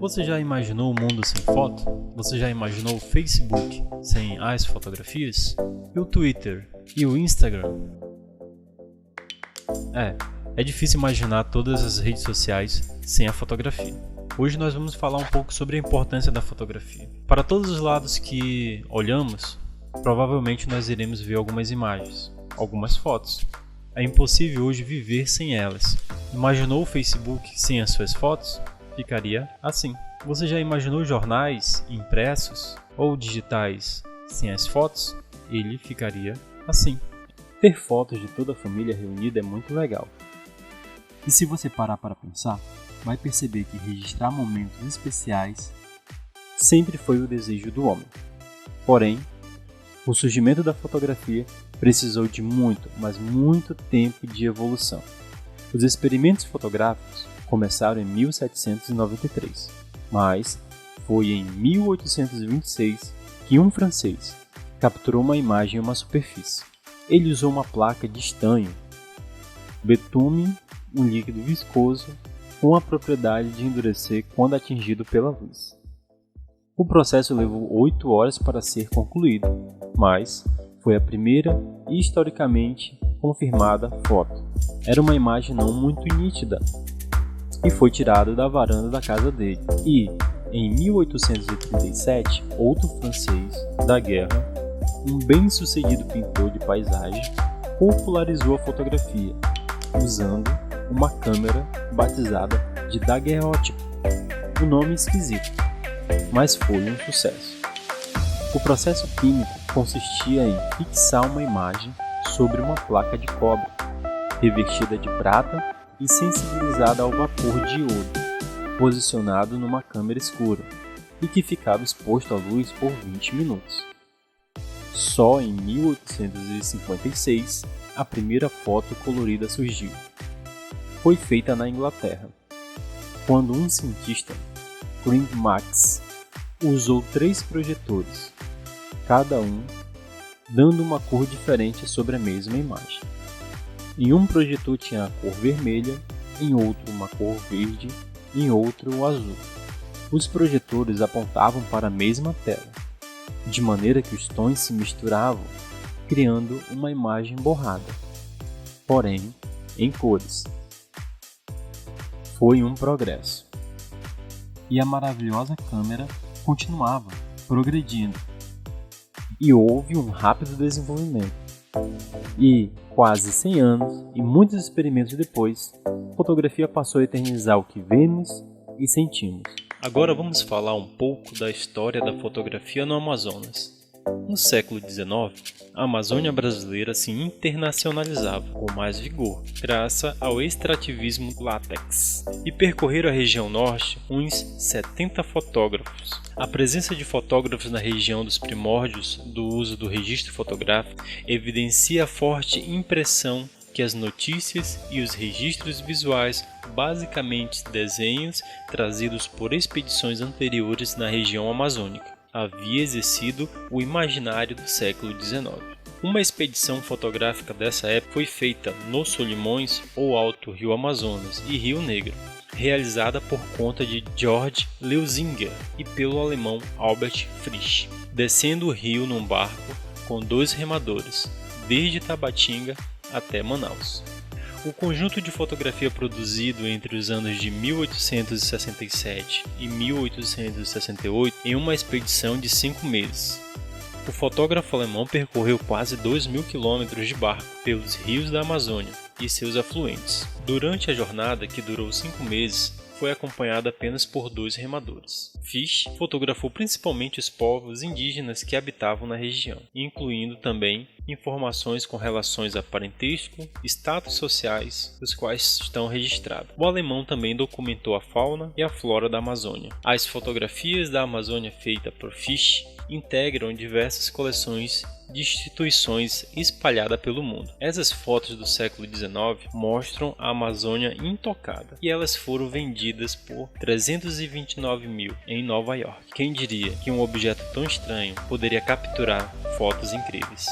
Você já imaginou o mundo sem foto? Você já imaginou o Facebook sem as fotografias? E o Twitter? E o Instagram? É difícil imaginar todas as redes sociais sem a fotografia. Hoje nós vamos falar um pouco sobre a importância da fotografia. Para todos os lados que olhamos, provavelmente nós iremos ver algumas imagens, algumas fotos. É impossível hoje viver sem elas. Imaginou o Facebook sem as suas fotos? Ficaria assim. Você já imaginou jornais impressos ou digitais sem as fotos? Ele ficaria assim. Ter fotos de toda a família reunida é muito legal. E se você parar para pensar, vai perceber que registrar momentos especiais sempre foi o desejo do homem. Porém, o surgimento da fotografia precisou de muito, mas muito tempo de evolução. Os experimentos fotográficos começaram em 1793, mas foi em 1826 que um francês capturou uma imagem em uma superfície. Ele usou uma placa de estanho, betume, um líquido viscoso com a propriedade de endurecer quando atingido pela luz. O processo levou 8 horas para ser concluído, mas foi a primeira e historicamente confirmada foto. Era uma imagem não muito nítida e foi tirada da varanda da casa dele. E, em 1837, outro francês da guerra, um bem-sucedido pintor de paisagem, popularizou a fotografia usando uma câmera batizada de daguerreótipo. Um nome esquisito, mas foi um sucesso. O processo químico consistia em fixar uma imagem sobre uma placa de cobre, revestida de prata e sensibilizada ao vapor de iodo, posicionado numa câmera escura e que ficava exposto à luz por 20 minutos. Só em 1856 a primeira foto colorida surgiu. Foi feita na Inglaterra, quando um cientista, Craig Max, usou 3 projetores, cada um dando uma cor diferente sobre a mesma imagem. Em um projetor tinha a cor vermelha, em outro uma cor verde, em outro o azul. Os projetores apontavam para a mesma tela, de maneira que os tons se misturavam, criando uma imagem borrada, porém em cores. Foi um progresso. E a maravilhosa câmera continuava progredindo. E houve um rápido desenvolvimento. E, quase 100 anos e muitos experimentos depois, a fotografia passou a eternizar o que vemos e sentimos. Agora vamos falar um pouco da história da fotografia no Amazonas. No século XIX, a Amazônia brasileira se internacionalizava com mais vigor, graças ao extrativismo látex, e percorreram a região norte uns 70 fotógrafos. A presença de fotógrafos na região dos primórdios do uso do registro fotográfico evidencia a forte impressão que as notícias e os registros visuais, basicamente desenhos trazidos por expedições anteriores na região amazônica, havia exercido o imaginário do século XIX. Uma expedição fotográfica dessa época foi feita no Solimões ou Alto Rio Amazonas e Rio Negro, realizada por conta de Georg Leuzinger e pelo alemão Albert Frisch, descendo o rio num barco com 2 remadores, desde Tabatinga até Manaus. O conjunto de fotografia produzido entre os anos de 1867 e 1868 em uma expedição de 5 meses. O fotógrafo alemão percorreu quase 2.000 quilômetros de barco pelos rios da Amazônia e seus afluentes. Durante a jornada, que durou 5 meses, foi acompanhada apenas por 2 remadores. Fish fotografou principalmente os povos indígenas que habitavam na região, incluindo também informações com relações a parentesco, status sociais, os quais estão registrados. O alemão também documentou a fauna e a flora da Amazônia. As fotografias da Amazônia feitas por Fish integram diversas coleções de instituições espalhadas pelo mundo. Essas fotos do século XIX mostram a Amazônia intocada e elas foram vendidas por 329 mil em Nova York. Quem diria que um objeto tão estranho poderia capturar fotos incríveis?